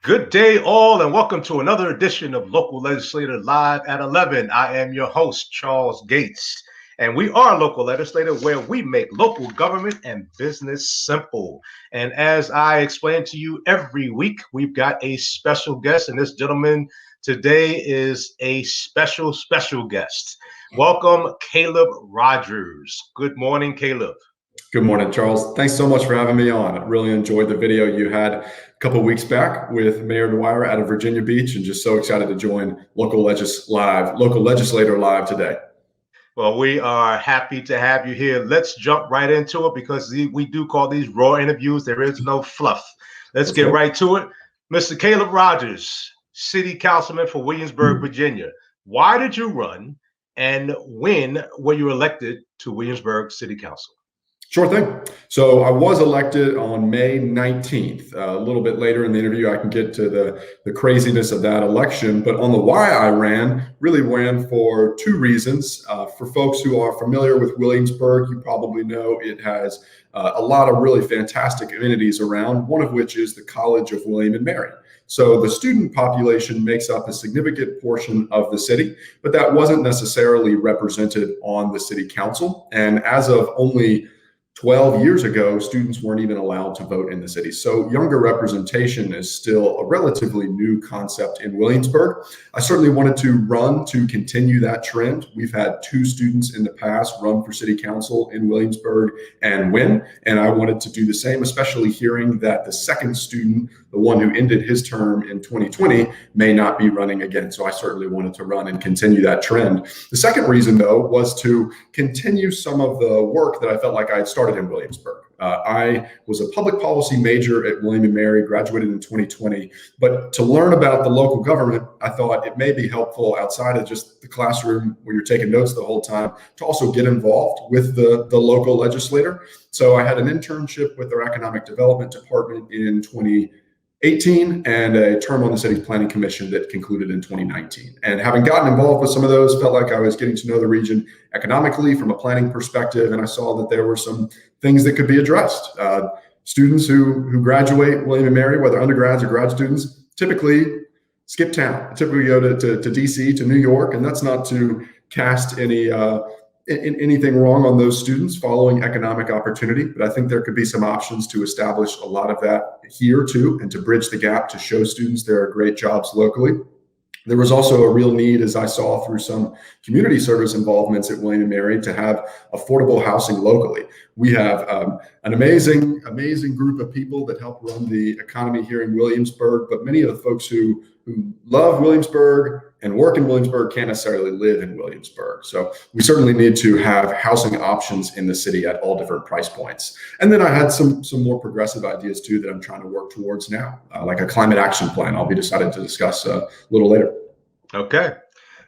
Good day, all, and welcome to another edition of Local Legislator Live at 11. I am your host, Charles Gates, and we are Local Legislator, where we make local government and business simple. And as I explain to you every week, we've got a special guest, and this gentleman today is a special guest. Welcome, Caleb Rogers. Good morning, Caleb. Good morning, Charles. Thanks so much for having me on. I really enjoyed the video you had a couple of weeks back with Mayor Dwyer out of Virginia Beach, and just so excited to join Local Legislator Live today. Well, we are happy to have you here. Let's jump right into it because we do call these raw interviews. There is no fluff. Let's get right to it. Mr. Caleb Rogers, City Councilman for Williamsburg, Virginia. Why did you run, and when were you elected to Williamsburg City Council? Sure thing. So I was elected on May 19th. A little bit later in the interview, I can get to the craziness of that election. But on the why I really ran for two reasons. For folks who are familiar with Williamsburg, you probably know it has a lot of really fantastic amenities around, one of which is the College of William and Mary. So the student population makes up a significant portion of the city, but that wasn't necessarily represented on the city council. And as of only 12 years ago, students weren't even allowed to vote in the city. So younger representation is still a relatively new concept in Williamsburg. I certainly wanted to run to continue that trend. We've had two students in the past run for city council in Williamsburg and win. And I wanted to do the same, especially hearing that the second student, the one who ended his term in 2020, may not be running again. So I certainly wanted to run and continue that trend. The second reason, though, was to continue some of the work that I felt like I had started in Williamsburg. I was a public policy major at William and Mary, graduated in 2020. But to learn about the local government, I thought it may be helpful outside of just the classroom where you're taking notes the whole time to also get involved with the local legislator. So I had an internship with their economic development department in 2018 and a term on the city's planning commission that concluded in 2019. And having gotten involved with some of those, felt like I was getting to know the region economically from a planning perspective, and I saw that there were some things that could be addressed. Students who graduate William & Mary, whether undergrads or grad students, typically skip town, typically go to DC, to New York, and that's not to cast anything wrong on those students following economic opportunity, but I think there could be some options to establish a lot of that here too, and to bridge the gap to show students there are great jobs locally. There was also a real need, as I saw through some community service involvements at William & Mary, to have affordable housing locally. We have an amazing group of people that help run the economy here in Williamsburg, but many of the folks who love Williamsburg and work in Williamsburg can't necessarily live in Williamsburg. So we certainly need to have housing options in the city at all different price points. And then I had some more progressive ideas too that I'm trying to work towards now, like a climate action plan I'll be decided to discuss a little later. Okay.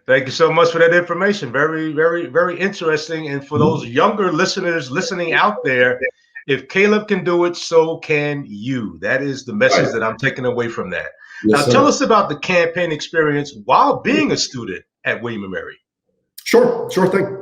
Thank you so much for that information. Very, very, very interesting. And for those younger listeners listening out there, if Caleb can do it, so can you. That is the message that I'm taking away from that. Yes, now, tell us about the campaign experience while being a student at William & Mary. Sure thing.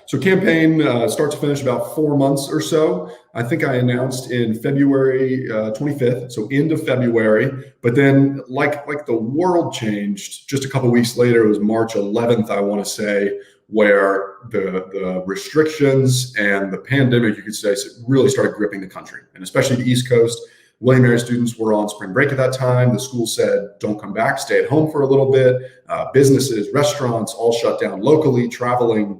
So campaign start to finish about 4 months or so. I think I announced in February 25th, so end of February. But then like the world changed just a couple of weeks later. It was March 11th, I want to say, where the restrictions and the pandemic, you could say, really started gripping the country, and especially the East Coast. William & Mary students were on spring break at that time. The school said, don't come back, stay at home for a little bit. Businesses, restaurants, all shut down locally. Traveling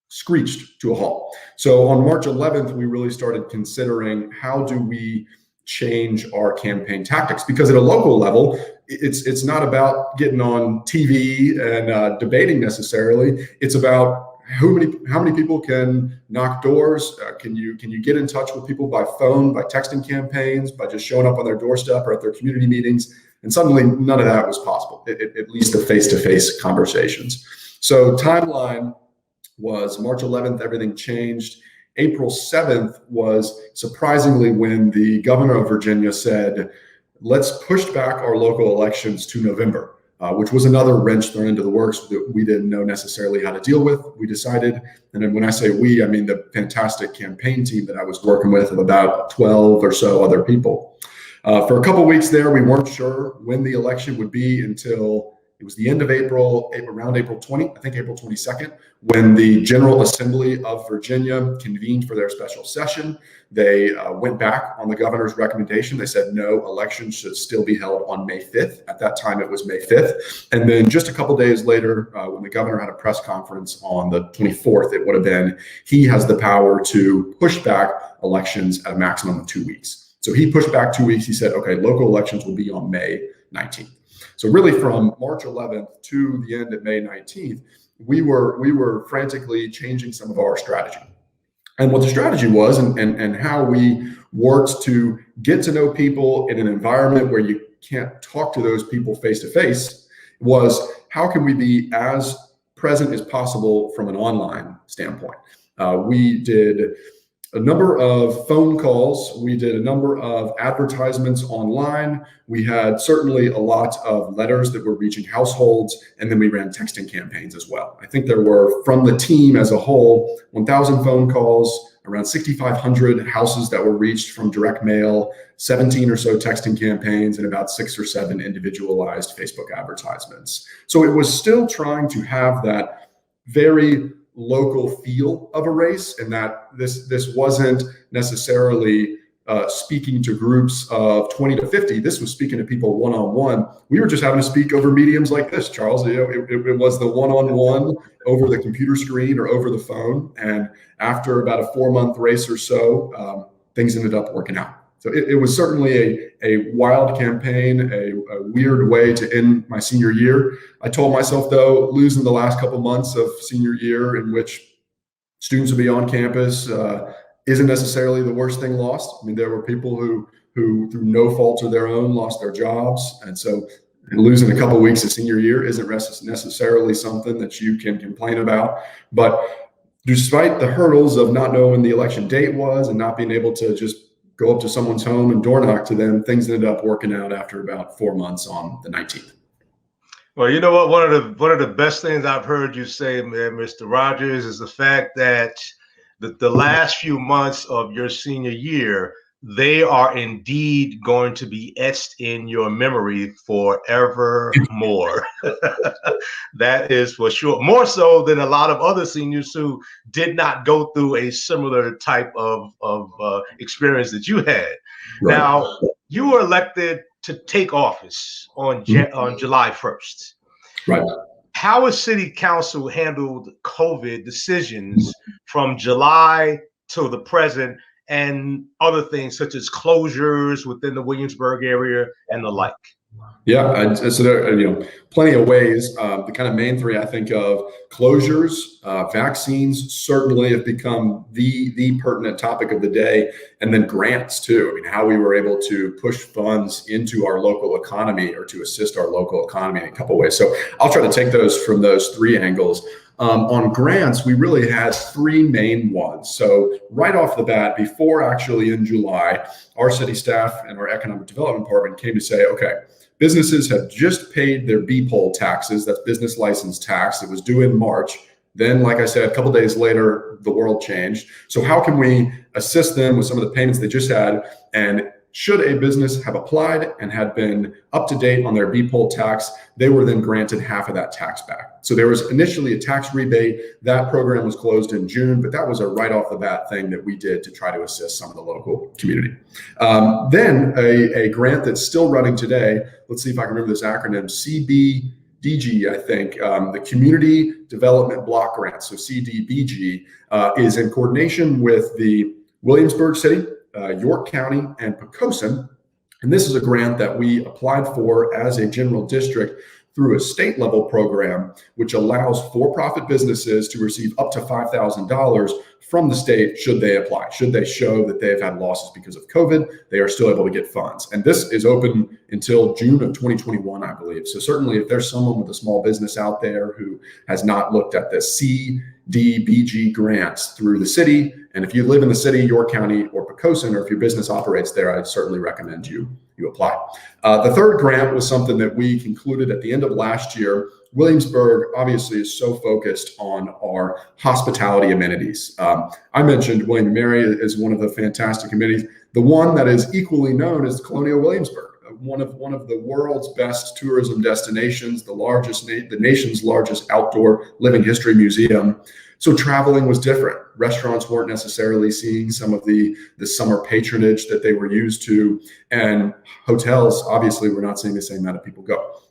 screeched to a halt. So on March 11th, we really started considering, how do we change our campaign tactics? Because at a local level, it's not about getting on TV and debating necessarily. It's about how many people can knock doors? Can you get in touch with people by phone, by texting campaigns, by just showing up on their doorstep or at their community meetings? And suddenly none of that was possible, at least the face-to-face conversations. So timeline was March 11th, everything changed. April 7th was surprisingly when the governor of Virginia said, let's push back our local elections to November. Which was another wrench thrown into the works that we didn't know necessarily how to deal with. We decided, and then when I say we, I mean the fantastic campaign team that I was working with of about 12 or so other people. For a couple of weeks there, we weren't sure when the election would be until it was the end of April, around April 20, I think April 22nd, when the General Assembly of Virginia convened for their special session. They went back on the governor's recommendation. They said no, elections should still be held on May 5th. At that time, it was May 5th. And then just a couple days later, when the governor had a press conference on the 24th, it would have been, he has the power to push back elections at a maximum of 2 weeks. So he pushed back 2 weeks. He said, okay, local elections will be on May 19th. So really from March 11th to the end of May 19th, we were frantically changing some of our strategy. And what the strategy was and how we worked to get to know people in an environment where you can't talk to those people face to face was, how can we be as present as possible from an online standpoint? We did a number of phone calls. We did a number of advertisements online. We had certainly a lot of letters that were reaching households, and then we ran texting campaigns as well. I think there were, from the team as a whole, 1,000 phone calls, around 6,500 houses that were reached from direct mail, 17 or so texting campaigns, and about 6 or 7 individualized Facebook advertisements. So it was still trying to have that very local feel of a race, and that this wasn't necessarily speaking to groups of 20 to 50. This was speaking to people one-on-one. We were just having to speak over mediums like this, Charles. It was the one-on-one over the computer screen or over the phone. And after about a 4-month race or so, things ended up working out. So it was certainly a wild campaign, a weird way to end my senior year. I told myself, though, losing the last couple months of senior year in which students would be on campus isn't necessarily the worst thing lost. I mean, there were people who through no fault of their own lost their jobs. And so losing a couple weeks of senior year isn't necessarily something that you can complain about. But despite the hurdles of not knowing when the election date was and not being able to just go up to someone's home and door knock to them, things ended up working out after about 4 months on the 19th. Well, you know what? One of the best things I've heard you say, man, Mr. Rogers, is the fact that the last few months of your senior year, they are indeed going to be etched in your memory forevermore. That is for sure. More so than a lot of other seniors who did not go through a similar type of experience that you had. Right. Now, you were elected to take office on July 1st. Right. How has City Council handled COVID decisions from July to the present, and other things such as closures within the Williamsburg area and the like? Yeah, so there are plenty of ways. The kind of main three I think of: closures, vaccines certainly have become the pertinent topic of the day, and then grants too. I mean, how we were able to push funds into our local economy or to assist our local economy in a couple of ways. So I'll try to take those from those 3 angles. On grants, we really had 3 main ones. So right off the bat, before actually in July, our city staff and our economic development department came to say, okay, businesses have just paid their B-poll taxes. That's business license tax. It was due in March. Then, like I said, a couple of days later, the world changed. So how can we assist them with some of the payments they just had? And should a business have applied and had been up to date on their B-poll tax, they were then granted half of that tax back. So there was initially a tax rebate. That program was closed in June, but that was a right off the bat thing that we did to try to assist some of the local community. Then a grant that's still running today, let's see if I can remember this acronym, CBDG, I think, the Community Development Block Grant, so CDBG, is in coordination with the Williamsburg City, York County, and Poquoson. And this is a grant that we applied for as a general district through a state level program, which allows for-profit businesses to receive up to $5,000 from the state should they apply. Should they show that they've had losses because of COVID, they are still able to get funds. And this is open until June of 2021, I believe. So certainly if there's someone with a small business out there who has not looked at the CDBG grants through the city, and if you live in the city, York County, or Poquoson, or if your business operates there, I'd certainly recommend you apply. The third grant was something that we concluded at the end of last year Williamsburg obviously is so focused on our hospitality amenities. I mentioned William & Mary is one of the fantastic amenities. The one that is equally known is Colonial Williamsburg, one of the world's best tourism destinations, the nation's largest outdoor living history museum. So traveling was different. Restaurants weren't necessarily seeing some of the summer patronage that they were used to, and hotels obviously were not seeing the same amount of people go.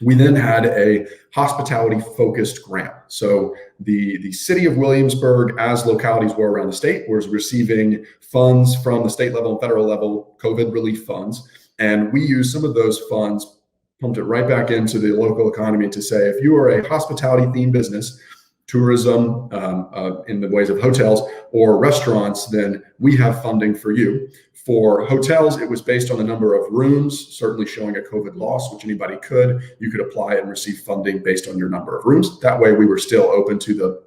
We then had a hospitality focused grant. So the city of Williamsburg, as localities were around the state, was receiving funds from the state level and federal level COVID relief funds. And we used some of those funds, pumped it right back into the local economy to say, if you are a hospitality themed business, tourism in the ways of hotels or restaurants, then we have funding for you. For hotels, it was based on the number of rooms, certainly showing a COVID loss, which anybody could. You could apply and receive funding based on your number of rooms. That way we were still open to the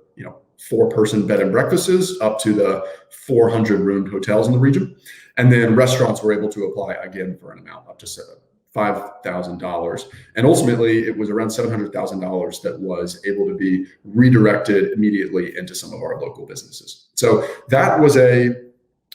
4-person bed and breakfasts up to the 400-room hotels in the region. And then restaurants were able to apply again for an amount up to $5,000. And ultimately, it was around $700,000 that was able to be redirected immediately into some of our local businesses. So that was a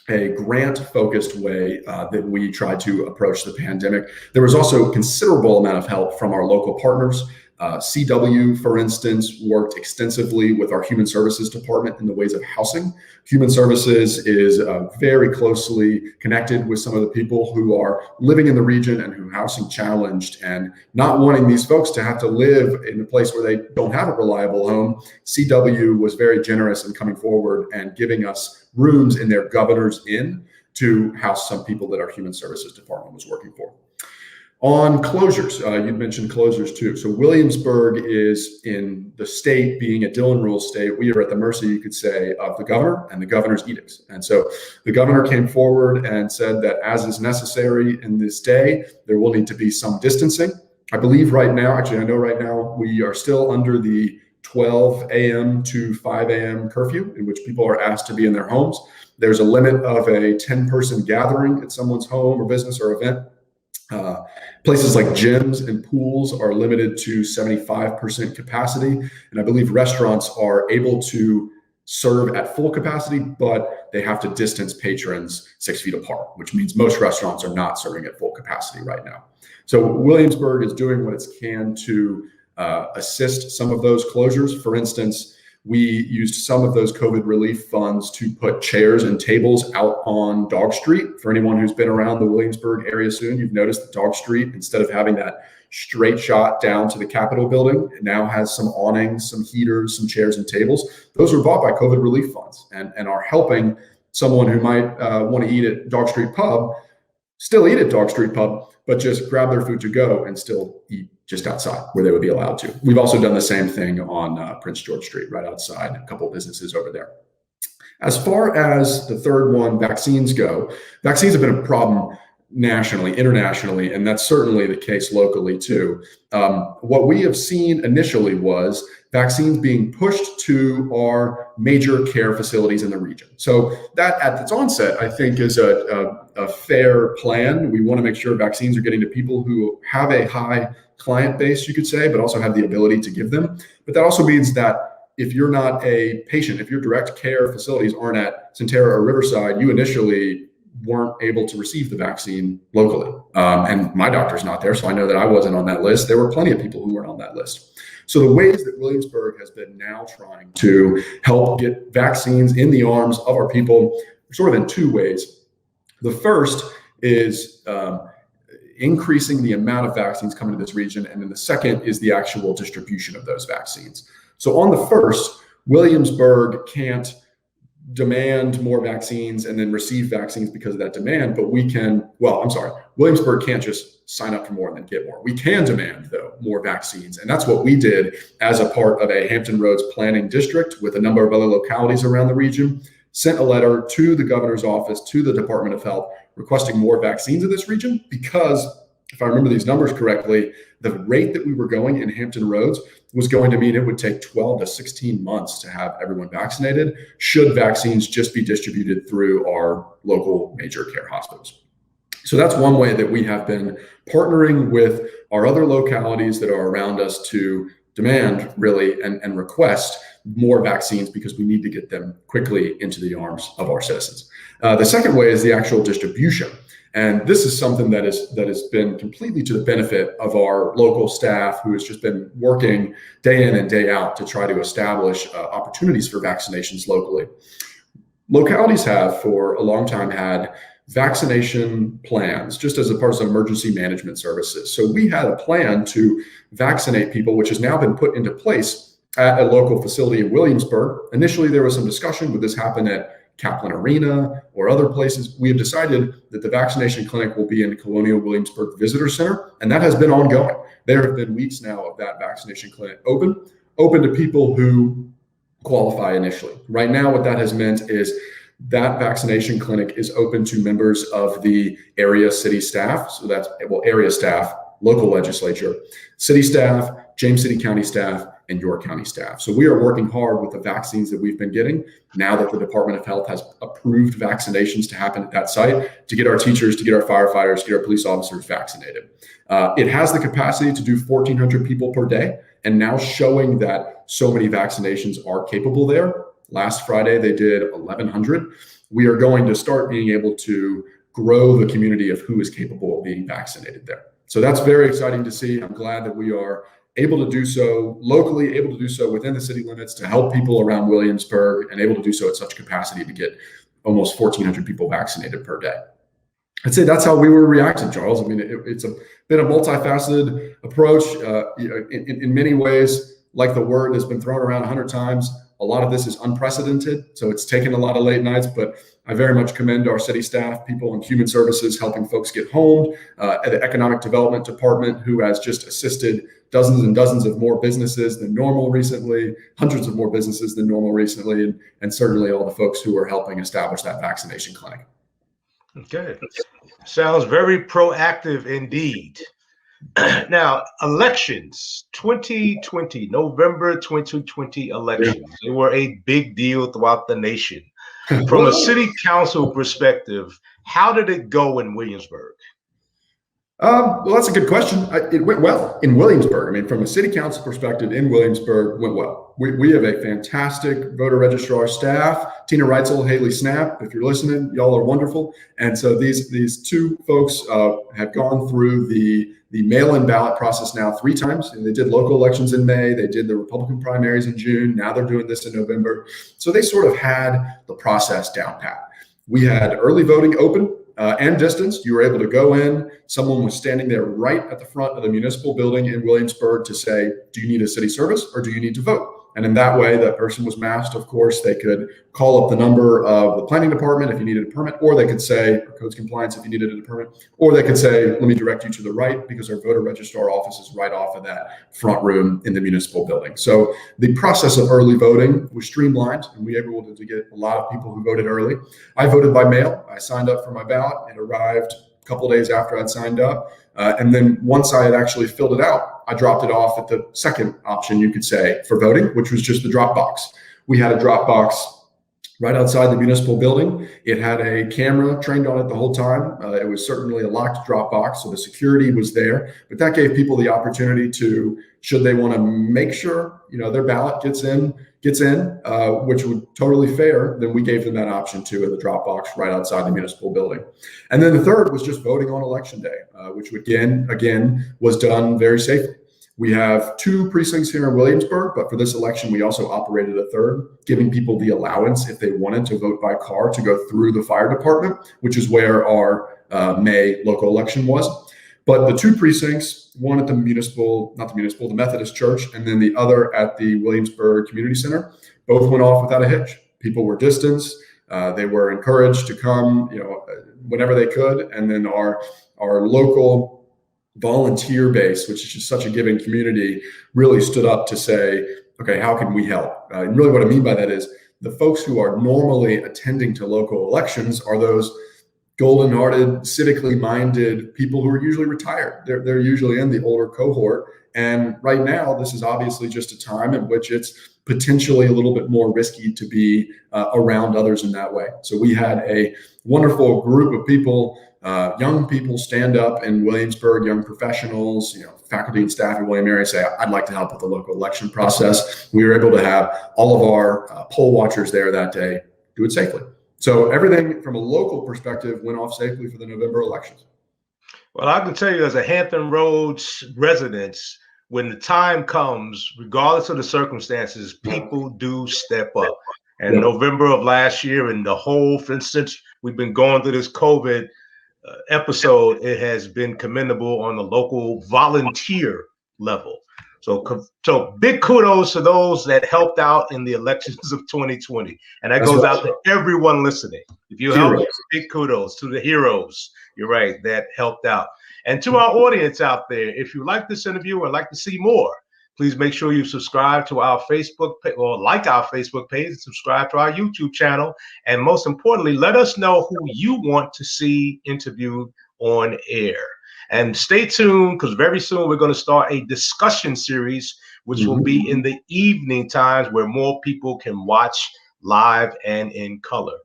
grant-focused way that we tried to approach the pandemic. There was also a considerable amount of help from our local partners. CW, for instance, worked extensively with our Human Services Department in the ways of housing. Human Services is very closely connected with some of the people who are living in the region and who are housing challenged and not wanting these folks to have to live in a place where they don't have a reliable home. CW was very generous in coming forward and giving us rooms in their Governor's Inn to house some people that our Human Services Department was working for. On closures, you mentioned closures too. So Williamsburg is in the state, being a Dillon Rule state, we are at the mercy, you could say, of the governor and the governor's edicts. And so the governor came forward and said that as is necessary in this day, there will need to be some distancing. I believe right now, actually, I know right now we are still under the 12 a.m. to 5 a.m. curfew in which people are asked to be in their homes. There's a limit of a 10-person gathering at someone's home or business or event. Places like gyms and pools are limited to 75% capacity. And I believe restaurants are able to serve at full capacity, but they have to distance patrons 6 feet apart, which means most restaurants are not serving at full capacity right now. So Williamsburg is doing what it can to assist some of those closures. For instance, we used some of those COVID relief funds to put chairs and tables out on Dog Street. For anyone who's been around the Williamsburg area soon, you've noticed that Dog Street, instead of having that straight shot down to the Capitol building, it now has some awnings, some heaters, some chairs and tables. Those were bought by COVID relief funds and are helping someone who might want to eat at Dog Street Pub still eat at Dog Street Pub, but just grab their food to go and still eat just outside where they would be allowed to. We've also done the same thing on Prince George Street, right outside, a couple of businesses over there. As far as the third one, vaccines go, vaccines have been a problem nationally, internationally, and that's certainly the case locally too. What we have seen initially was vaccines being pushed to our major care facilities in the region. So that at its onset, I think is a fair plan. We want to make sure vaccines are getting to people who have a high client base, you could say, but also have the ability to give them. But that also means that if you're not a patient, if your direct care facilities aren't at Centerra or Riverside, you initially weren't able to receive the vaccine locally. And my doctor's not there, so I know that I wasn't on that list. There were plenty of people who weren't on that list. So the ways that Williamsburg has been now trying to help get vaccines in the arms of our people, sort of in two ways. The first is increasing the amount of vaccines coming to this region. And then the second is the actual distribution of those vaccines. So on the first, Williamsburg can't demand more vaccines and then receive vaccines because of that demand, but we can, Williamsburg can't just sign up for more and then get more. We can demand, though, more vaccines. And that's what we did as a part of a Hampton Roads planning district with a number of other localities around the region, sent a letter to the governor's office, to the Department of Health, requesting more vaccines in this region because, if I remember these numbers correctly, the rate that we were going in Hampton Roads was going to mean it would take 12 to 16 months to have everyone vaccinated, should vaccines just be distributed through our local major care hospitals. So that's one way that we have been partnering with our other localities that are around us to demand really and request more vaccines because we need to get them quickly into the arms of our citizens. The second way is the actual distribution. And this is something that has been completely to the benefit of our local staff, who has just been working day in and day out to try to establish opportunities for vaccinations locally. Localities have for a long time had vaccination plans just as a part of emergency management services. So we had a plan to vaccinate people, which has now been put into place at a local facility in Williamsburg. Initially, there was some discussion, would this happen at Kaplan Arena or other places? We have decided that the vaccination clinic will be in Colonial Williamsburg Visitor Center, and that has been ongoing. There have been weeks now of that vaccination clinic open to people who qualify initially. Right now, what that has meant is that vaccination clinic is open to members of the area city staff. So that's area staff, local legislature, city staff, James City County staff, and York County staff. So we are working hard with the vaccines that we've been getting now that the Department of Health has approved vaccinations to happen at that site, to get our teachers, to get our firefighters, to get our police officers vaccinated. It has the capacity to do 1,400 people per day, and now showing that so many vaccinations are capable there. Last Friday, they did 1,100. We are going to start being able to grow the community of who is capable of being vaccinated there. So that's very exciting to see. I'm glad that we are able to do so locally, able to do so within the city limits to help people around Williamsburg, and able to do so at such capacity to get almost 1,400 people vaccinated per day. I'd say that's how we were reacting, Charles. I mean, it's been a multifaceted approach. In many ways, like the word has been thrown around 100 times, a lot of this is unprecedented. So it's taken a lot of late nights, but I very much commend our city staff, people in human services, helping folks get home, at the economic development department, who has just assisted dozens and dozens of more businesses than normal recently, hundreds of more businesses than normal recently, and certainly all the folks who are helping establish that vaccination clinic. Okay. Sounds very proactive indeed. Now, elections, 2020, November 2020 elections, they were a big deal throughout the nation. From a city council perspective, how did it go in Williamsburg? Well, that's a good question. It went well in Williamsburg. I mean, from a city council perspective, in Williamsburg, went well. We have a fantastic voter registrar staff. Tina Reitzel, Haley Snap, if you're listening, y'all are wonderful. And so these two folks have gone through the mail-in ballot process now 3 times. And they did local elections in May. They did the Republican primaries in June. Now they're doing this in November. So they sort of had the process down pat. We had early voting open. And distance. You were able to go in. Someone was standing there right at the front of the municipal building in Williamsburg to say, do you need a city service or do you need to vote? And in that way, that person was masked. Of course, they could call up the number of the planning department if you needed a permit, or they could say, or codes compliance if you needed a permit, or they could say, let me direct you to the right, because our voter registrar office is right off of that front room in the municipal building. So the process of early voting was streamlined, and we were able to get a lot of people who voted early. I voted by mail. I signed up for my ballot. It arrived a couple of days after I'd signed up. And then once I had actually filled it out, I dropped it off at the second option, you could say, for voting, which was just the drop box. We had a drop box right outside the municipal building. It had a camera trained on it the whole time. It was certainly a locked drop box, so the security was there. But that gave people the opportunity to, should they want to make sure their ballot gets in, which would totally fair, then we gave them that option too in the drop box right outside the municipal building. And then the third was just voting on election day, which again was done very safely. We have 2 precincts here in Williamsburg, but for this election, we also operated a third, giving people the allowance, if they wanted to vote by car, to go through the fire department, which is where our May local election was. But the 2 precincts, one at the Methodist Church, and then the other at the Williamsburg Community Center, both went off without a hitch. People were distanced. They were encouraged to come, whenever they could. And then our local volunteer base, which is just such a giving community, really stood up to say, okay, how can we help? And really what I mean by that is the folks who are normally attending to local elections are those golden-hearted, civically minded people who are usually retired. They're usually in the older cohort, And right now, this is obviously just a time in which it's potentially a little bit more risky to be around others in that way. So we had a wonderful group of people, young people, stand up in Williamsburg, young professionals, faculty and staff at William & Mary say, I'd like to help with the local election process. We were able to have all of our poll watchers there that day do it safely. So everything from a local perspective went off safely for the November elections. Well, I can tell you as a Hampton Roads resident, when the time comes, regardless of the circumstances, people do step up. And November of last year and the whole, for instance, we've been going through this COVID episode, it has been commendable on the local volunteer level. So big kudos to those that helped out in the elections of 2020. And that goes out to everyone listening. If you helped, big kudos to the heroes. You're right, that helped out. And to our audience out there, if you like this interview and like to see more, please make sure you subscribe to our Facebook page, or like our Facebook page, and subscribe to our YouTube channel. And most importantly, let us know who you want to see interviewed on air. And stay tuned, because very soon we're going to start a discussion series, which will be in the evening times where more people can watch live and in color.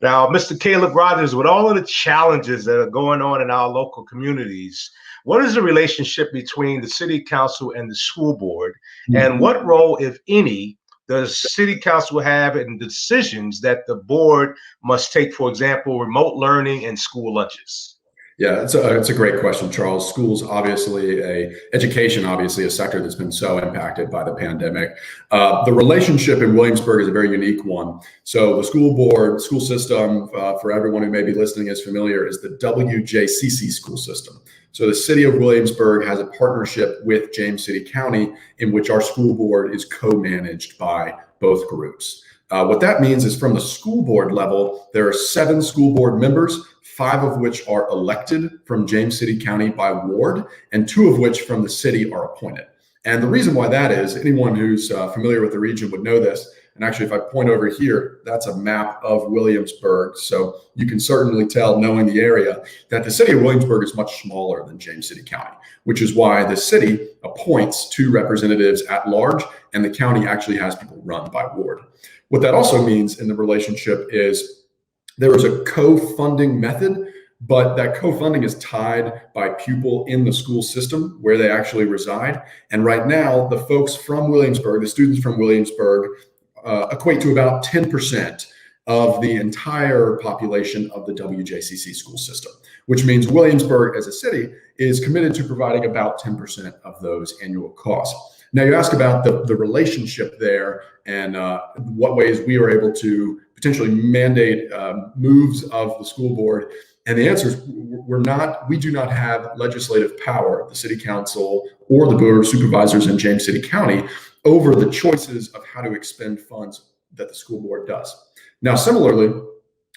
Now, Mr. Caleb Rogers, with all of the challenges that are going on in our local communities, what is the relationship between the city council and the school board? And what role, if any, does city council have in decisions that the board must take, for example, remote learning and school lunches? Yeah, it's a great question, Charles. Schools, education, obviously a sector that's been so impacted by the pandemic. The relationship in Williamsburg is a very unique one. So the school board, school system, for everyone who may be listening is familiar, is the WJCC school system. So the city of Williamsburg has a partnership with James City County in which our school board is co-managed by both groups. What that means is from the school board level, there are 7 school board members, 5 of which are elected from James City County by ward, and 2 of which from the city are appointed. And the reason why that is, anyone who's familiar with the region would know this. And actually, if I point over here, that's a map of Williamsburg. So you can certainly tell, knowing the area, that the city of Williamsburg is much smaller than James City County, which is why the city appoints 2 representatives at large, and the county actually has people run by ward. What that also means in the relationship is there is a co-funding method, but that co-funding is tied by pupil in the school system where they actually reside. And right now, the folks from Williamsburg, the students from Williamsburg, equate to about 10% of the entire population of the WJCC school system, which means Williamsburg as a city is committed to providing about 10% of those annual costs. Now, you ask about the relationship there and what ways we are able to potentially mandate moves of the school board. And the answer is we do not have legislative power, the city council or the board of supervisors in James City County, over the choices of how to expend funds that the school board does. Now, similarly,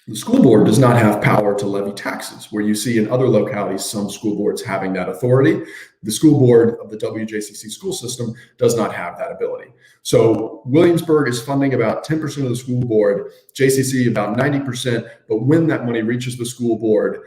the school board does not have power to levy taxes, where you see in other localities some school boards having that authority. The school board of the WJCC school system does not have that ability. So Williamsburg is funding about 10% of the school board, JCC about 90%, but when that money reaches the school board,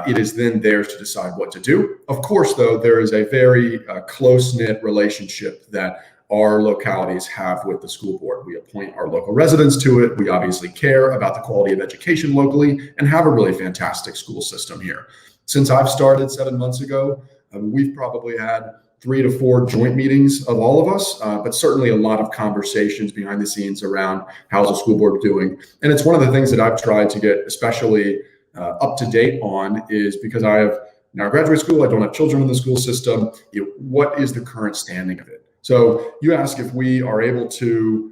it is then theirs to decide what to do. Of course, though, there is a very close-knit relationship that our localities have with the school board. We appoint our local residents to it. We obviously care about the quality of education locally and have a really fantastic school system here. Since I've started 7 months ago, we've probably had 3 to 4 joint meetings of all of us, but certainly a lot of conversations behind the scenes around how's the school board doing. And it's one of the things that I've tried to get especially up to date on, is because I have now graduate school, I don't have children in the school system. What is the current standing of it? So you ask if we are able to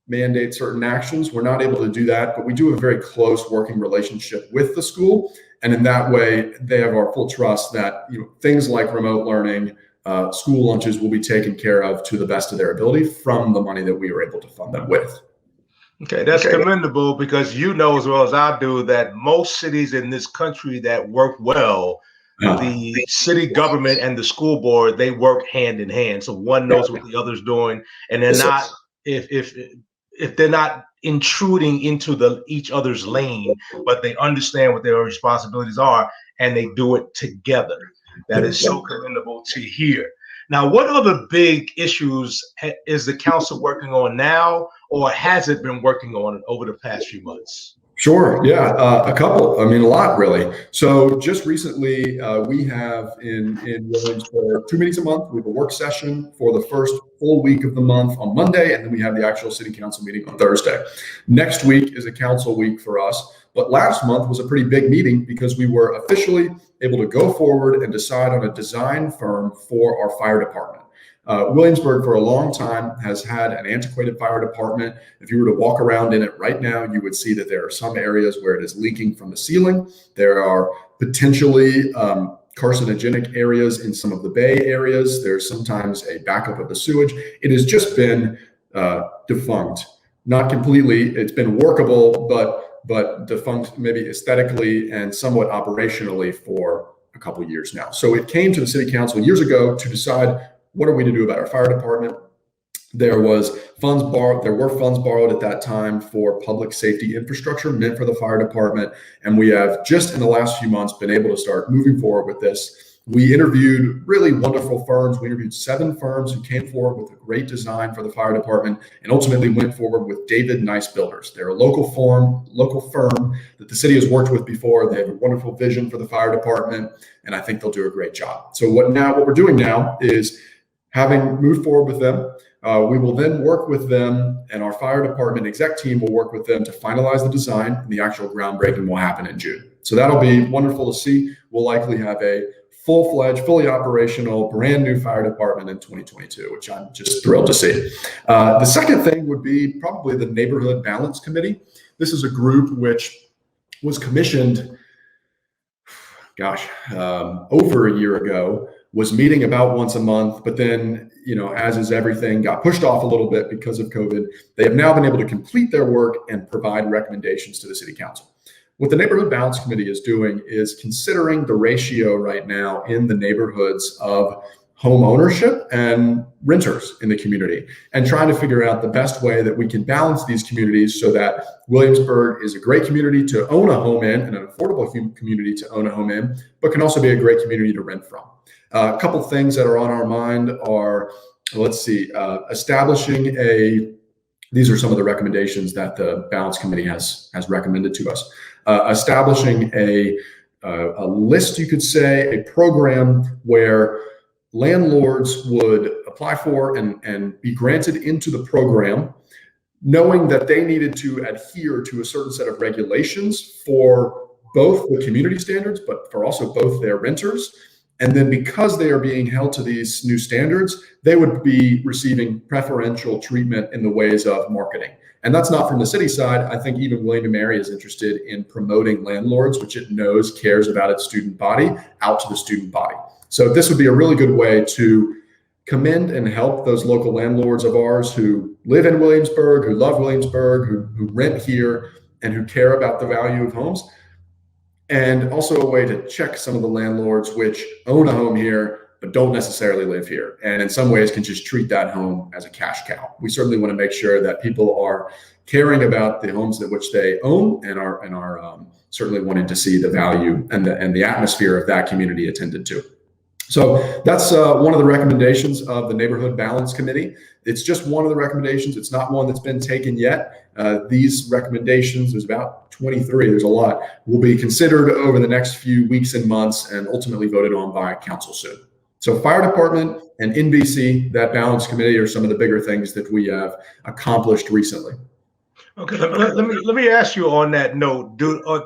mandate certain actions. We're not able to do that, but we do have a very close working relationship with the school. And in that way, they have our full trust that things like remote learning, school lunches will be taken care of to the best of their ability from the money that we are able to fund them with. Okay, that's commendable, because as well as I do that most cities in this country that work well, the city government and the school board, they work hand in hand. So one knows what the other's doing, and they're not if they're not intruding into each other's lane, but they understand what their responsibilities are and they do it together. That is so commendable to hear. Now, what other big issues is the council working on now, or has it been working on over the past few months? Sure. Yeah. A couple. I mean, a lot, really. So just recently, we have in Williamsburg 2 meetings a month. We have a work session for the first full week of the month on Monday, and then we have the actual city council meeting on Thursday. Next week is a council week for us. But last month was a pretty big meeting because we were officially able to go forward and decide on a design firm for our fire department. Williamsburg for a long time has had an antiquated fire department. If you were to walk around in it right now, you would see that there are some areas where it is leaking from the ceiling. There are potentially carcinogenic areas in some of the bay areas. There's sometimes a backup of the sewage. It has just been defunct. Not completely. It's been workable, but defunct maybe aesthetically and somewhat operationally for a couple of years now. So it came to the city council years ago to decide, what are we to do about our fire department? There were funds borrowed at that time for public safety infrastructure meant for the fire department. And we have just in the last few months been able to start moving forward with this. We interviewed really wonderful firms. We interviewed 7 firms who came forward with a great design for the fire department and ultimately went forward with David Nice Builders. They're a local firm that the city has worked with before. They have a wonderful vision for the fire department, and I think they'll do a great job. So what we're doing now is, having moved forward with them, we will then work with them, and our fire department exec team will work with them to finalize the design, and the actual groundbreaking will happen in June. So that'll be wonderful to see. We'll likely have a full-fledged, fully operational, brand new fire department in 2022, which I'm just thrilled to see. The second thing would be probably the Neighborhood Balance Committee. This is a group which was commissioned, over a year ago, was meeting about once a month, but then, as is everything, got pushed off a little bit because of COVID. They have now been able to complete their work and provide recommendations to the city council. What the Neighborhood Balance Committee is doing is considering the ratio right now in the neighborhoods of home ownership and renters in the community, and trying to figure out the best way that we can balance these communities so that Williamsburg is a great community to own a home in and an affordable community to own a home in, but can also be a great community to rent from. A couple things that are on our mind are, establishing these are some of the recommendations that the Balance Committee has recommended to us. Establishing a list, you could say, a program where landlords would apply for and be granted into the program, knowing that they needed to adhere to a certain set of regulations for both the community standards, but for also both their renters. And then because they are being held to these new standards, they would be receiving preferential treatment in the ways of marketing. And that's not from the city side. I think even William & Mary is interested in promoting landlords, which it knows cares about its student body, out to the student body. So this would be a really good way to commend and help those local landlords of ours who live in Williamsburg, who love Williamsburg, who rent here, and who care about the value of homes. And also a way to check some of the landlords which own a home here, but don't necessarily live here. And in some ways can just treat that home as a cash cow. We certainly want to make sure that people are caring about the homes that which they own and are certainly wanting to see the value and the atmosphere of that community attended to. So that's one of the recommendations of the Neighborhood Balance Committee. It's just one of the recommendations. It's not one that's been taken yet. These recommendations, there's about 23, there's a lot, will be considered over the next few weeks and months and ultimately voted on by council soon. So fire department and NBC, that balance committee, are some of the bigger things that we have accomplished recently. Okay, let me ask you on that note,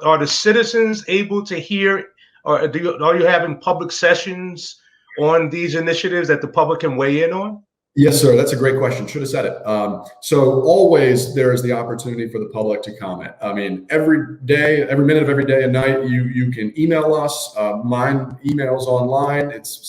are the citizens able to hear, or are you having public sessions on these initiatives that the public can weigh in on? Yes, sir. That's a great question. Should have said it. So always there is the opportunity for the public to comment. I mean, every day, every minute of every day and night, you can email us. Mine email's online. It's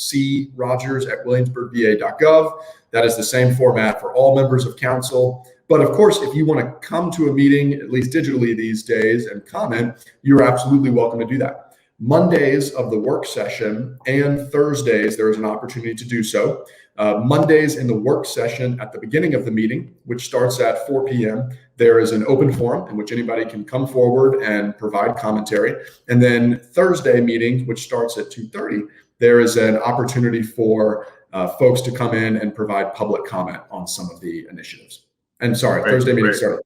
crogers@williamsburgva.gov. That is the same format for all members of council. But of course, if you want to come to a meeting, at least digitally these days, and comment, you're absolutely welcome to do that. Mondays of the work session and Thursdays, there is an opportunity to do so. Mondays in the work session at the beginning of the meeting, which starts at 4 p.m., there is an open forum in which anybody can come forward and provide commentary. And then Thursday meeting, which starts at 2:30, there is an opportunity for folks to come in and provide public comment on some of the initiatives. And sorry, Great, Thursday meeting great. started.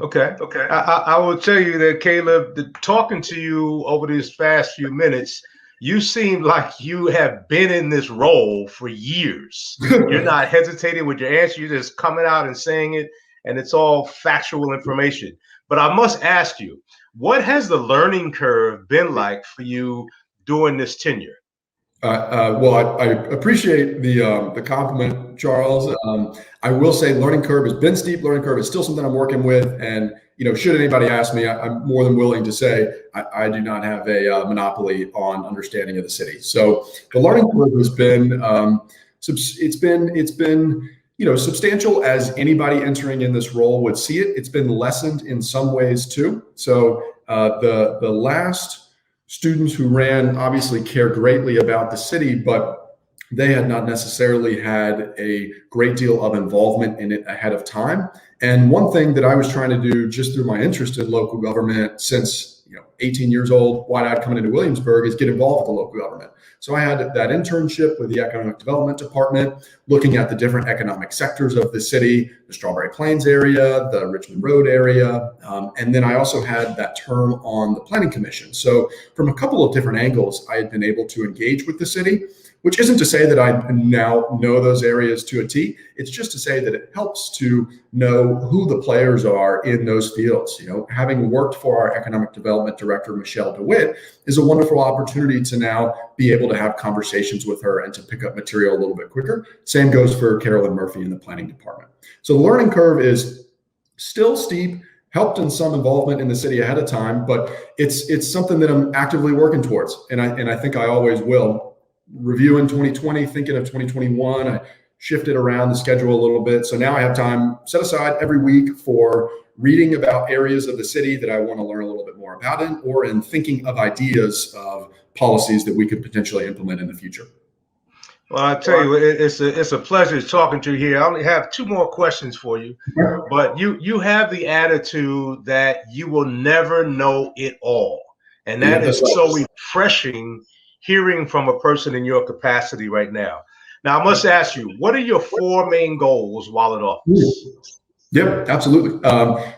Okay. I will tell you that, Caleb, talking to you over these past few minutes, you seem like you have been in this role for years. You're not hesitating with your answer. You're just coming out and saying it, and it's all factual information. But I must ask you, what has the learning curve been like for you during this tenure? Well, I appreciate the compliment, Charles. I will say learning curve has been steep. Learning curve is still something I'm working with. And, should anybody ask me, I'm more than willing to say I do not have a monopoly on understanding of the city. So the learning curve has been, it's been substantial as anybody entering in this role would see it. It's been lessened in some ways too. So the last students who ran obviously care greatly about the city, but they had not necessarily had a great deal of involvement in it ahead of time. And one thing that I was trying to do just through my interest in local government since 18 years old, wide-eyed coming into Williamsburg, is get involved with the local government. So I had that internship with the Economic Development Department, looking at the different economic sectors of the city, the Strawberry Plains area, the Richmond Road area. And then I also had that term on the Planning Commission. So from a couple of different angles, I had been able to engage with the city, which isn't to say that I now know those areas to a T. It's just to say that it helps to know who the players are in those fields. Having worked for our economic development director, Michelle DeWitt, is a wonderful opportunity to now be able to have conversations with her and to pick up material a little bit quicker. Same goes for Carolyn Murphy in the planning department. So the learning curve is still steep, helped in some involvement in the city ahead of time, but it's something that I'm actively working towards. And I think I always will. Reviewing 2020, thinking of 2021, I shifted around the schedule a little bit. So now I have time set aside every week for reading about areas of the city that I want to learn a little bit more about it, or in thinking of ideas of policies that we could potentially implement in the future. Well, I tell you, it's a pleasure talking to you here. I only have two more questions for you, but you have the attitude that you will never know it all, and that is so refreshing hearing from a person in your capacity right now. Now, I must ask you, what are your four main goals while in office? Yep, absolutely.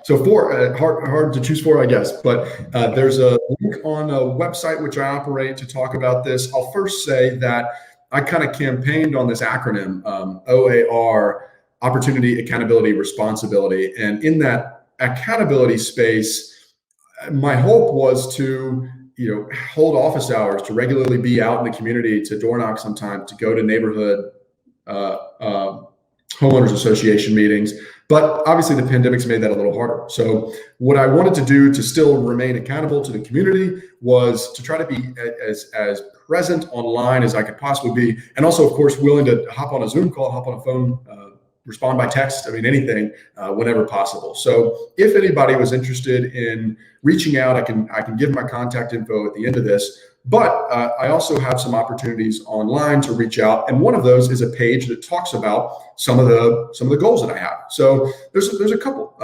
So four, hard to choose four, I guess, but there's a link on a website which I operate to talk about this. I'll first say that I kind of campaigned on this acronym, OAR, Opportunity, Accountability, Responsibility. And in that accountability space, my hope was to hold office hours, to regularly be out in the community, to door knock sometimes, to go to neighborhood homeowners association meetings. But obviously the pandemic's made that a little harder. So what I wanted to do to still remain accountable to the community was to try to be as present online as I could possibly be. And also, of course, willing to hop on a Zoom call, hop on a phone, respond by text. I mean, anything, whenever possible. So if anybody was interested in reaching out, I can give my contact info at the end of this. But I also have some opportunities online to reach out, and one of those is a page that talks about some of the goals that I have. So there's a couple.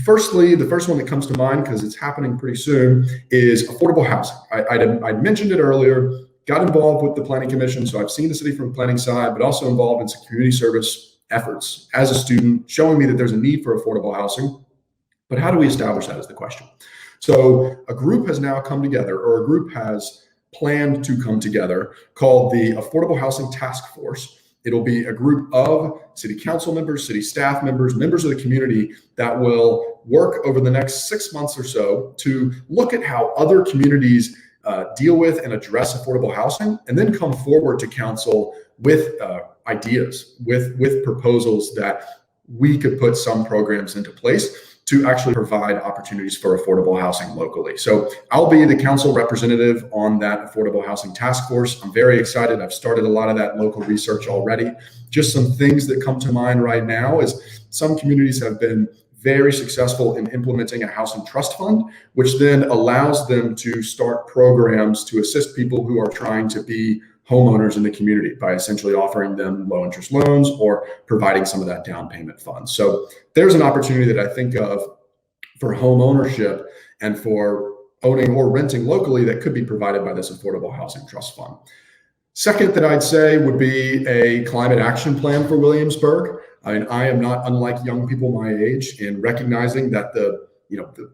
Firstly, the first one that comes to mind, because it's happening pretty soon, is affordable housing. I mentioned it earlier. Got involved with the Planning Commission, so I've seen the city from the planning side, but also involved in some community service efforts as a student, showing me that there's a need for affordable housing. But how do we establish that is the question. So a group has now come together, or a group has planned to come together, called the Affordable Housing Task Force. It'll be a group of city council members, city staff members, members of the community that will work over the next 6 months or so to look at how other communities deal with and address affordable housing, and then come forward to council with ideas, with proposals that we could put some programs into place to actually provide opportunities for affordable housing locally. So I'll be the council representative on that Affordable Housing Task Force. I'm very excited. I've started a lot of that local research already. Just some things that come to mind right now is some communities have been very successful in implementing a housing trust fund, which then allows them to start programs to assist people who are trying to be homeowners in the community by essentially offering them low interest loans or providing some of that down payment fund. So there's an opportunity that I think of for home ownership and for owning or renting locally that could be provided by this affordable housing trust fund. Second that I'd say would be a climate action plan for Williamsburg. I mean, I am not unlike young people my age in recognizing that the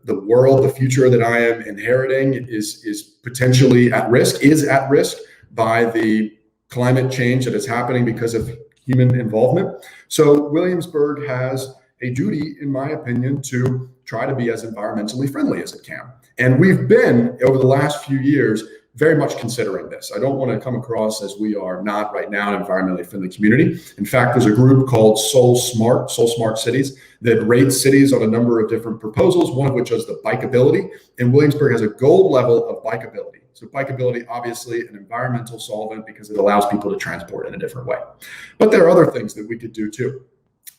world, the future that I am inheriting is potentially at risk, is at risk by the climate change that is happening because of human involvement. So Williamsburg has a duty, in my opinion, to try to be as environmentally friendly as it can. And we've been, over the last few years, very much considering this. I don't want to come across as we are not right now an environmentally friendly community. In fact, there's a group called Soul Smart Cities, that rates cities on a number of different proposals, one of which is the bikeability. And Williamsburg has a gold level of bikeability. So bikeability, obviously an environmental solvent because it allows people to transport in a different way. But there are other things that we could do too.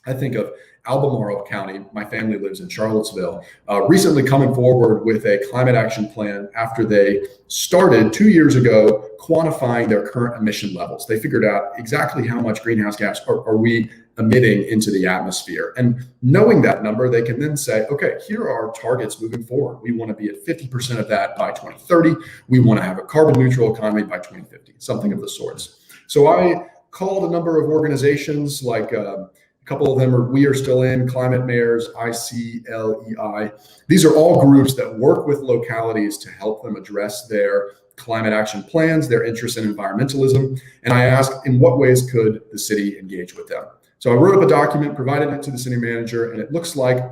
I think of Albemarle County, my family lives in Charlottesville, recently coming forward with a climate action plan after they started 2 years ago quantifying their current emission levels. They figured out exactly how much greenhouse gas are we emitting into the atmosphere. And knowing that number, they can then say, okay, here are our targets moving forward. We want to be at 50% of that by 2030. We want to have a carbon neutral economy by 2050, something of the sorts. So I called a number of organizations like a couple of them are We Are Still In, Climate Mayors, ICLEI. These are all groups that work with localities to help them address their climate action plans, their interest in environmentalism. And I asked, in what ways could the city engage with them? So I wrote up a document, provided it to the city manager, and it looks like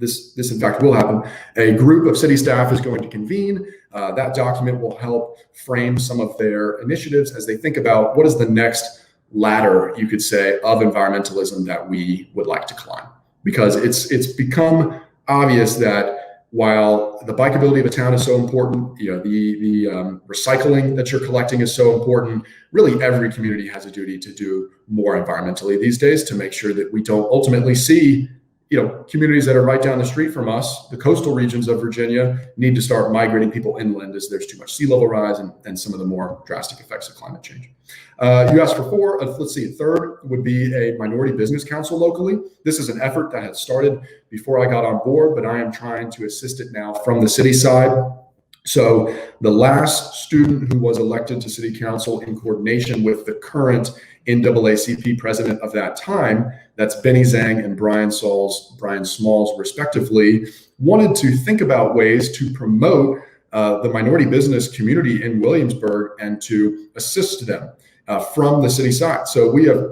this in fact will happen. A group of city staff is going to convene. That document will help frame some of their initiatives as they think about what is the next ladder, you could say, of environmentalism that we would like to climb. Because it's become obvious that while the bikeability of a town is so important, the recycling that you're collecting is so important, really every community has a duty to do more environmentally these days to make sure that we don't ultimately see communities that are right down the street from us, the coastal regions of Virginia, need to start migrating people inland as there's too much sea level rise and some of the more drastic effects of climate change. You asked for four. Let's see. Third would be a minority business council locally. This is an effort that had started before I got on board, but I am trying to assist it now from the city side. So the last student who was elected to city council in coordination with the current NAACP president of that time, that's Benny Zhang and Brian Smalls, respectively, wanted to think about ways to promote the minority business community in Williamsburg and to assist them from the city side. So we have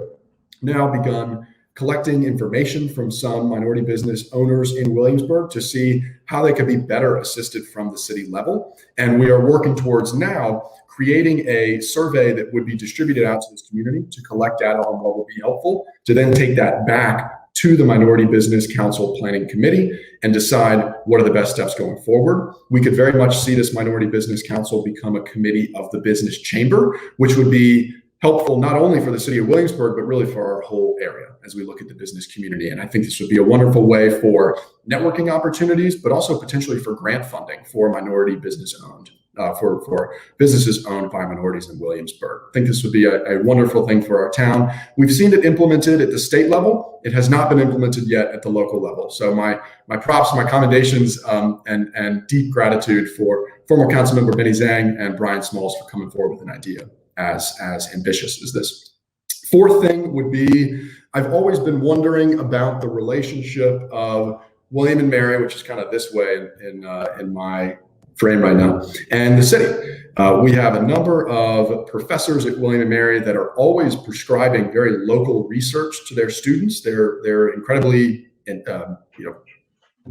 now begun collecting information from some minority business owners in Williamsburg to see how they could be better assisted from the city level. And we are working towards now creating a survey that would be distributed out to this community to collect data on what would be helpful, to then take that back to the Minority Business Council Planning Committee and decide what are the best steps going forward. We could very much see this Minority Business Council become a committee of the business chamber, which would be helpful not only for the city of Williamsburg, but really for our whole area as we look at the business community. And I think this would be a wonderful way for networking opportunities, but also potentially for grant funding for minority business owned, for businesses owned by minorities in Williamsburg. I think this would be a wonderful thing for our town. We've seen it implemented at the state level. It has not been implemented yet at the local level. So my props, my commendations, and deep gratitude for former Councilmember Benny Zhang and Brian Smalls for coming forward with an idea as ambitious as this. Fourth thing would be, I've always been wondering about the relationship of William and Mary, which is kind of this way in my frame right now, and the city. We have a number of professors at William and Mary that are always prescribing very local research to their students. They're incredibly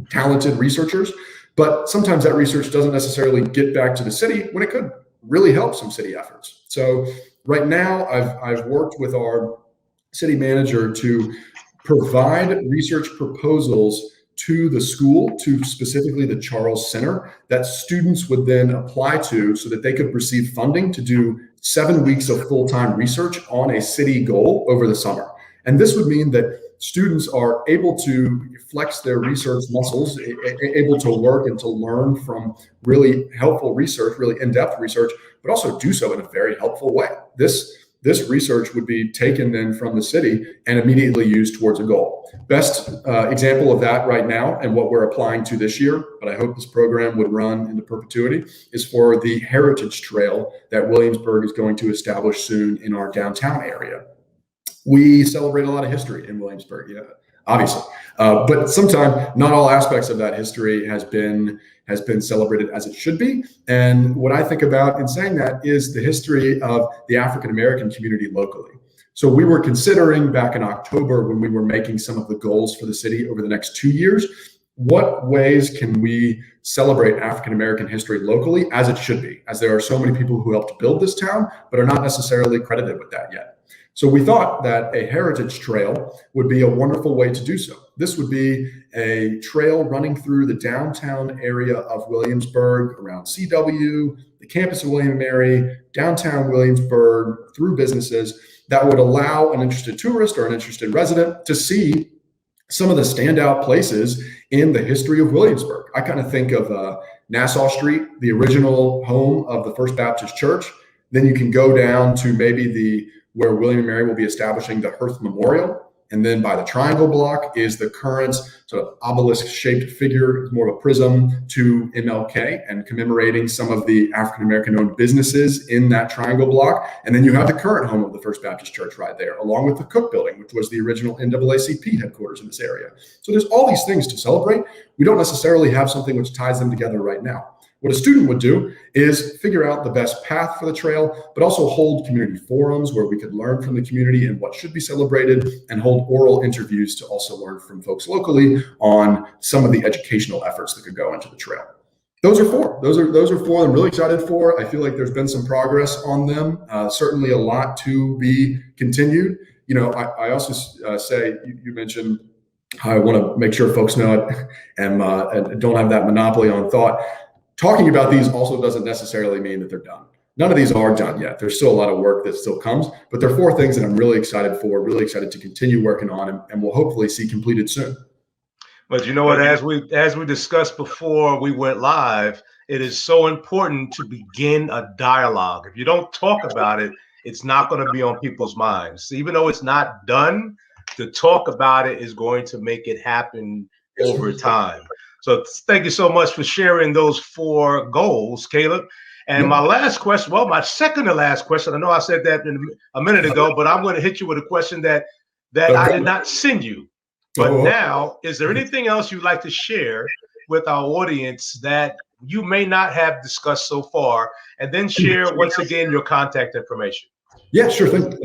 talented researchers, but sometimes that research doesn't necessarily get back to the city when it could really help some city efforts. So right now, I've worked with our city manager to provide research proposals to the school, to specifically the Charles Center, that students would then apply to so that they could receive funding to do 7 weeks of full-time research on a city goal over the summer. And this would mean that students are able to flex their research muscles, able to work and to learn from really helpful research, really in-depth research, but also do so in a very helpful way. This this research would be taken then from the city and immediately used towards a goal. Best example of that right now, and what we're applying to this year, but I hope this program would run into perpetuity, is for the Heritage Trail that Williamsburg is going to establish soon in our downtown area. We celebrate a lot of history in Williamsburg, yeah, obviously, but sometimes not all aspects of that history has been celebrated as it should be. And what I think about in saying that is the history of the African American community locally. So we were considering back in October, when we were making some of the goals for the city over the next 2 years, what ways can we celebrate African American history locally as it should be, as there are so many people who helped build this town, but are not necessarily credited with that yet. So we thought that a heritage trail would be a wonderful way to do so. This would be a trail running through the downtown area of Williamsburg, around CW, the campus of William & Mary, downtown Williamsburg, through businesses, that would allow an interested tourist or an interested resident to see some of the standout places in the history of Williamsburg. I kind of think of Nassau Street, the original home of the First Baptist Church. Then you can go down to maybe where William & Mary will be establishing the Hearth Memorial. And then by the triangle block is the current sort of obelisk-shaped figure, more of a prism, to MLK, and commemorating some of the African-American-owned businesses in that triangle block. And then you have the current home of the First Baptist Church right there, along with the Cook Building, which was the original NAACP headquarters in this area. So there's all these things to celebrate. We don't necessarily have something which ties them together right now. What a student would do is figure out the best path for the trail, but also hold community forums where we could learn from the community and what should be celebrated, and hold oral interviews to also learn from folks locally on some of the educational efforts that could go into the trail. Those are four. Those are four I'm really excited for. I feel like there's been some progress on them. Certainly a lot to be continued. You know, I also say, you mentioned, I want to make sure folks know it and don't have that monopoly on thought. Talking about these also doesn't necessarily mean that they're done. None of these are done yet. There's still a lot of work that still comes, but there are four things that I'm really excited for, really excited to continue working on, and we'll hopefully see completed soon. But you know what, as we discussed before we went live, it is so important to begin a dialogue. If you don't talk about it, it's not going to be on people's minds. Even though it's not done, to talk about it is going to make it happen over time. So thank you so much for sharing those four goals, Caleb. And my last question, well, my second to last question, I know I said that a minute ago, but I'm going to hit you with a question that I did not send you. But now, is there anything else you'd like to share with our audience that you may not have discussed so far? And then share, once again, your contact information. Yeah, sure thing.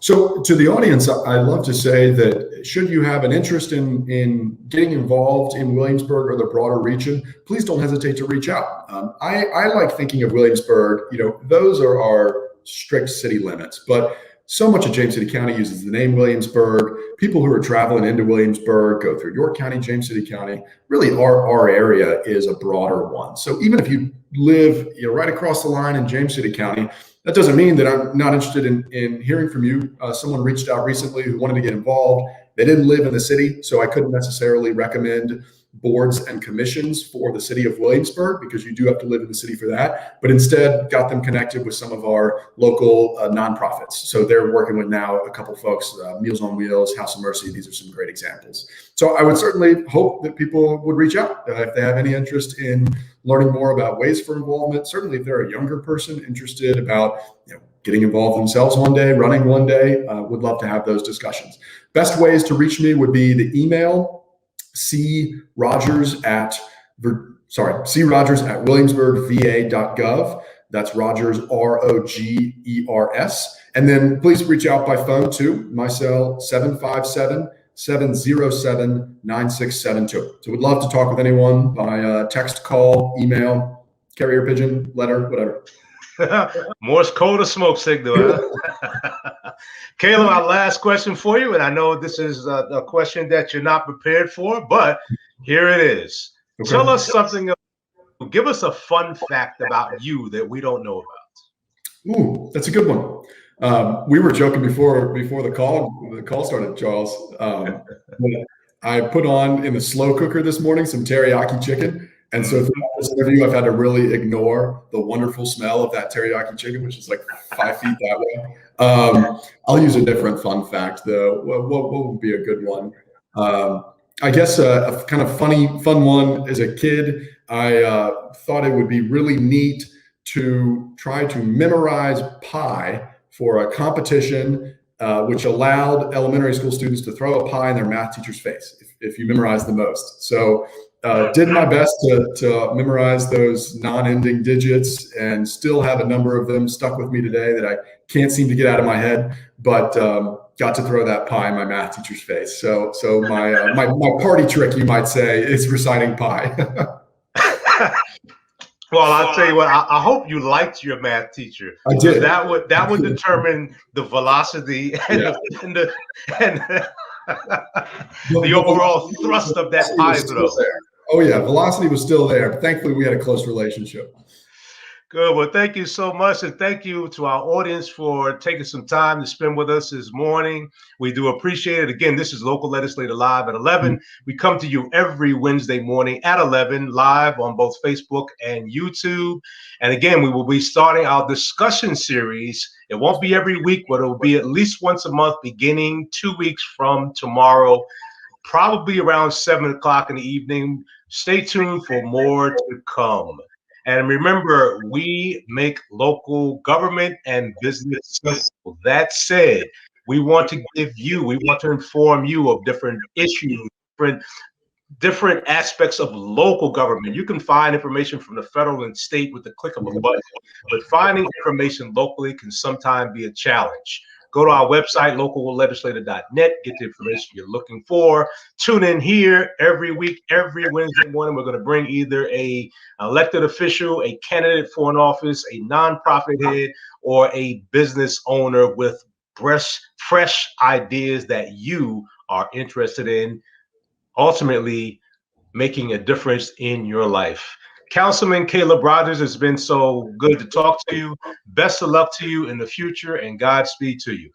So to the audience, I'd love to say that should you have an interest in getting involved in Williamsburg or the broader region, please don't hesitate to reach out. I like thinking of Williamsburg, you know, those are our strict city limits, but so much of James City County uses the name Williamsburg. People who are traveling into Williamsburg go through York County, James City County. Really, our area is a broader one. So even if you live, you know, right across the line in James City County, that doesn't mean that I'm not interested in hearing from you. Someone reached out recently who wanted to get involved. They didn't live in the city, so I couldn't necessarily recommend boards and commissions for the city of Williamsburg, because you do have to live in the city for that, but instead got them connected with some of our local nonprofits. So they're working with now a couple folks, Meals on Wheels, House of Mercy. These are some great examples. So I would certainly hope that people would reach out if they have any interest in learning more about ways for involvement. Certainly if they're a younger person interested about, you know, getting involved themselves one day, running one day, would love to have those discussions. Best ways to reach me would be the email, crogers at williamsburgva.gov. That's Rogers, Rogers. And then please reach out by phone to my cell, 757-707-9672. So we'd love to talk with anyone by text, call, email, carrier pigeon, letter, whatever. Morse code or smoke signal. Huh? Caleb, our last question for you, and I know this is a question that you're not prepared for, but here it is. Okay. Tell us something. Give us a fun fact about you that we don't know about. Ooh, that's a good one. We were joking before the call started, Charles. I put on in the slow cooker this morning some teriyaki chicken, And so throughout this interview, I've had to really ignore the wonderful smell of that teriyaki chicken, which is like 5 feet that way. I'll use a different fun fact, though. What would be a good one? I guess a kind of fun one. As a kid, I thought it would be really neat to try to memorize pi for a competition, which allowed elementary school students to throw a pie in their math teacher's face if you memorize the most. So did my best to memorize those non-ending digits, and still have a number of them stuck with me today that I can't seem to get out of my head, but got to throw that pie in my math teacher's face. So my party trick, you might say, is reciting pi. Well, I'll tell you what. I hope you liked your math teacher. I did. That would determine the velocity and the overall thrust of that pie throw. Oh yeah, velocity was still there. But thankfully, we had a close relationship. Good. Well, thank you so much. And thank you to our audience for taking some time to spend with us this morning. We do appreciate it. Again, this is Local Legislator Live at 11. We come to you every Wednesday morning at 11, live on both Facebook and YouTube. And again, we will be starting our discussion series. It won't be every week, but it will be at least once a month, beginning 2 weeks from tomorrow, probably around 7 o'clock in the evening. Stay tuned for more to come. And remember, we make local government and business simple. That said, we want to inform you of different issues, different aspects of local government. You can find information from the federal and state with the click of a button, but finding information locally can sometimes be a challenge. Go to our website, locallegislator.net, get the information you're looking for. Tune in here every week, every Wednesday morning. We're going to bring either an elected official, a candidate for an office, a nonprofit head, or a business owner with fresh ideas that you are interested in, ultimately making a difference in your life. Councilman Caleb Rogers, it's been so good to talk to you. Best of luck to you in the future, and Godspeed to you.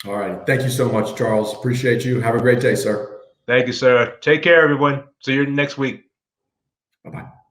All right. Thank you so much, Charles. Appreciate you. Have a great day, sir. Thank you, sir. Take care, everyone. See you next week. Bye-bye.